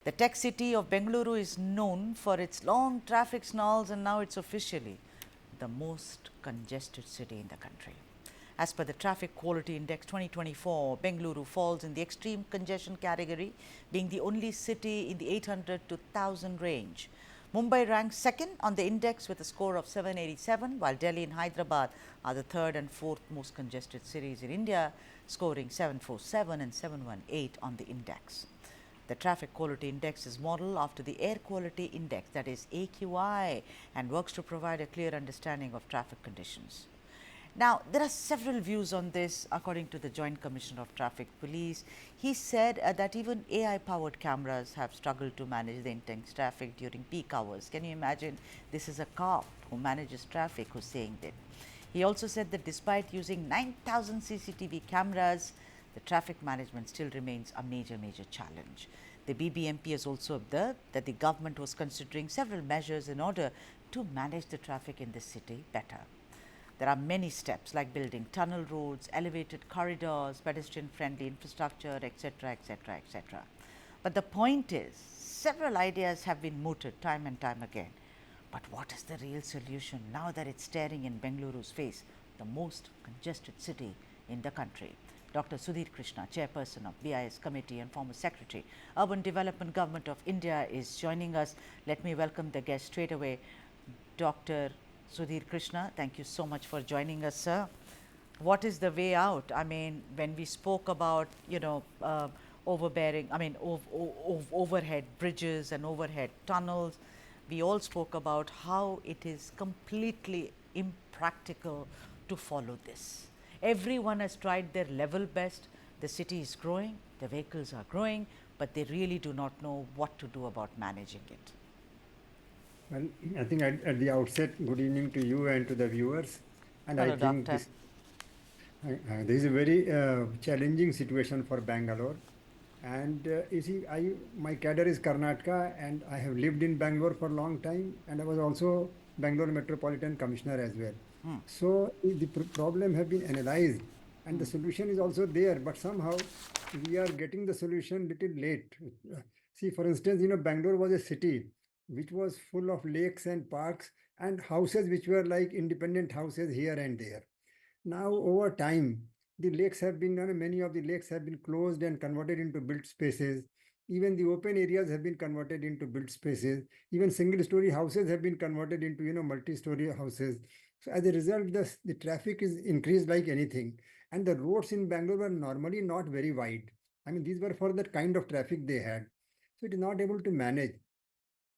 The tech city of Bengaluru is known for its long traffic snarls, and now it's officially the most congested city in the country. As per the Traffic Quality Index 2024, Bengaluru falls in the extreme congestion category, being the only city in the 800 to 1000 range. Mumbai ranks second on the index with a score of 787, while Delhi and Hyderabad are the third and fourth most congested cities in India, scoring 747 and 718 on the index. The Traffic Quality Index is modeled after the Air Quality Index, that is AQI, and works to provide a clear understanding of traffic conditions. Now, there are several views on this according to the Joint Commissioner of Traffic Police. He said that even AI-powered cameras have struggled to manage the intense traffic during peak hours. Can you imagine? This is a cop who manages traffic who's saying that. He also said that despite using 9,000 CCTV cameras, the traffic management still remains a major challenge. The BBMP has also observed that the government was considering several measures in order to manage the traffic in the city better. There are many steps like building tunnel roads, elevated corridors, pedestrian-friendly infrastructure, etc., etc., etc. But the point is, several ideas have been mooted time and time again. But what is the real solution now that it's staring in Bengaluru's face, the most congested city in the country? Dr. Sudhir Krishna, Chairperson of BIS Committee and former Secretary, Urban Development Government of India, is joining us. Let me welcome the guest straight away. Dr. Sudhir Krishna, thank you so much for joining us, sir. What is the way out? I mean, when we spoke about, overbearing, overhead bridges and overhead tunnels, we all spoke about how it is completely impractical to follow this. Everyone has tried their level best. The city is growing, the vehicles are growing, but they really do not know what to do about managing it. Well, I think at the outset, good evening to you and to the viewers. And Hello, I think doctor. this is a very challenging situation for Bangalore. And you see, my cadre is Karnataka, and I have lived in Bangalore for a long time, and I was also Bangalore Metropolitan Commissioner as well. So the problem have been analyzed, and the solution is also there, but somehow we are getting the solution little late. See, for instance, Bangalore was a city which was full of lakes and parks and houses which were like independent houses here and there. Now, over time, the lakes have been, many of the lakes have been closed and converted into built spaces. Even the open areas have been converted into built spaces. Even single-story houses have been converted into, multi-story houses. So as a result, the traffic is increased like anything. And the roads in Bangalore were normally not very wide. I mean, these were for the kind of traffic they had. So it is not able to manage.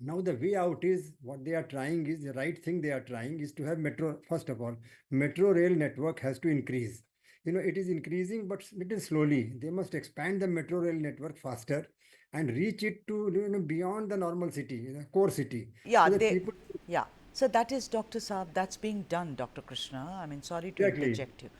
Now the way out is what they are trying is the right thing they are trying is to have metro. First of all, metro rail network has to increase. It is increasing, but little slowly. They must expand the metro rail network faster and reach it to beyond the normal city, core city, Yeah, so that people yeah. So that is, Dr. Saab, that's being done, Dr. Krishna. I mean, sorry to exactly. interject you.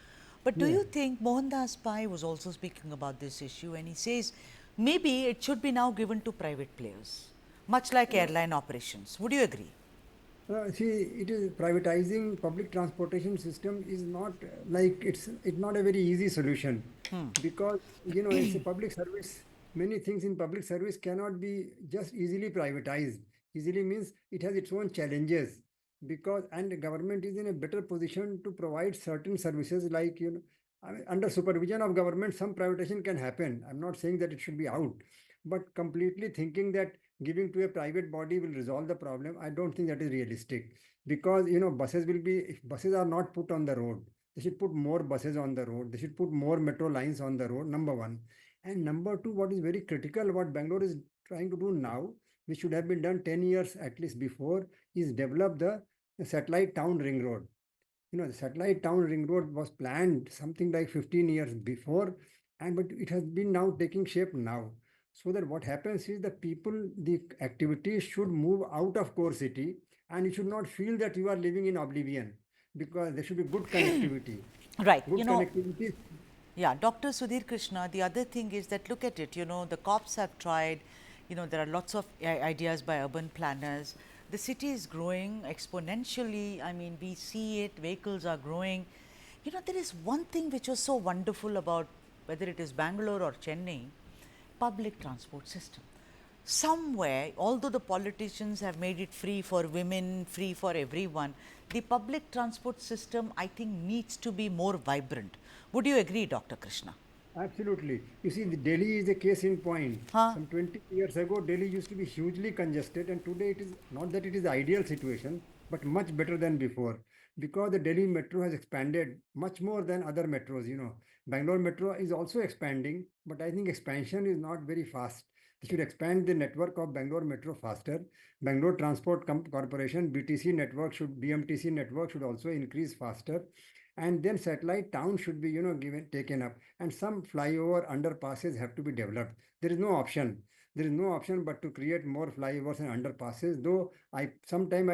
But do Yeah. you think Mohandas Pai was also speaking about this issue, and he says maybe it should be now given to private players, much like airline operations? Would you agree? See, it is privatizing public transportation system is not like it's not a very easy solution because it's a public service. Many things in public service cannot be just easily privatized. Easily means it has its own challenges because and the government is in a better position to provide certain services like I mean, under supervision of government some privatization can happen. I'm not saying that it should be out, but completely thinking that giving to a private body will resolve the problem, I don't think that is realistic because buses will be if buses are not put on the road, they should put more buses on the road, they should put more metro lines on the road, number one. And number two, what is very critical, what Bangalore is trying to do now, which should have been done 10 years at least before, is develop the satellite town ring road. The satellite town ring road was planned something like 15 years before, and but it has been now taking shape now. So that what happens is the people, the activities should move out of core city, and you should not feel that you are living in oblivion because there should be good connectivity. Right. Good connectivity. Yeah, Dr. Sudhir Krishna, the other thing is that look at it, the cops have tried, there are lots of ideas by urban planners. The city is growing exponentially. I mean, we see it, vehicles are growing. There is one thing which was so wonderful about whether it is Bangalore or Chennai, public transport system. somewhere, although the politicians have made it free for women, free for everyone, the public transport system, I think, needs to be more vibrant. Would you agree, Dr. Krishna? Absolutely. You see, the Delhi is a case in point. Huh? Some 20 years ago, Delhi used to be hugely congested, and today it is not that it is the ideal situation, but much better than before because the Delhi metro has expanded much more than other metros. Bangalore metro is also expanding, but I think expansion is not very fast. They should expand the network of Bangalore metro faster. Bangalore Transport Corporation (BTC) network should BMTC network should also increase faster, and then satellite towns should be given taken up, and some flyover underpasses have to be developed. There is no option but to create more flyovers and underpasses, though I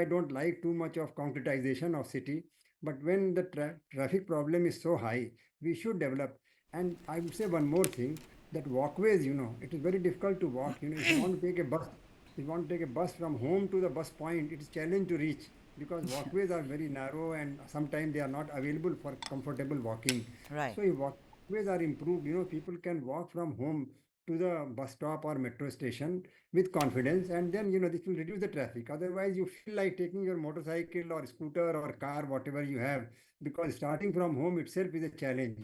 don't like too much of concretization of city, but when the traffic problem is so high, we should develop. And I would say one more thing, that walkways, it is very difficult to walk. If you want to take a bus, if you want to take a bus from home to the bus point, it is challenge to reach because walkways are very narrow and sometimes they are not available for comfortable walking. Right. So if walkways are improved, people can walk from home to the bus stop or metro station with confidence, and then this will reduce the traffic. Otherwise, you feel like taking your motorcycle or scooter or car, whatever you have, because starting from home itself is a challenge.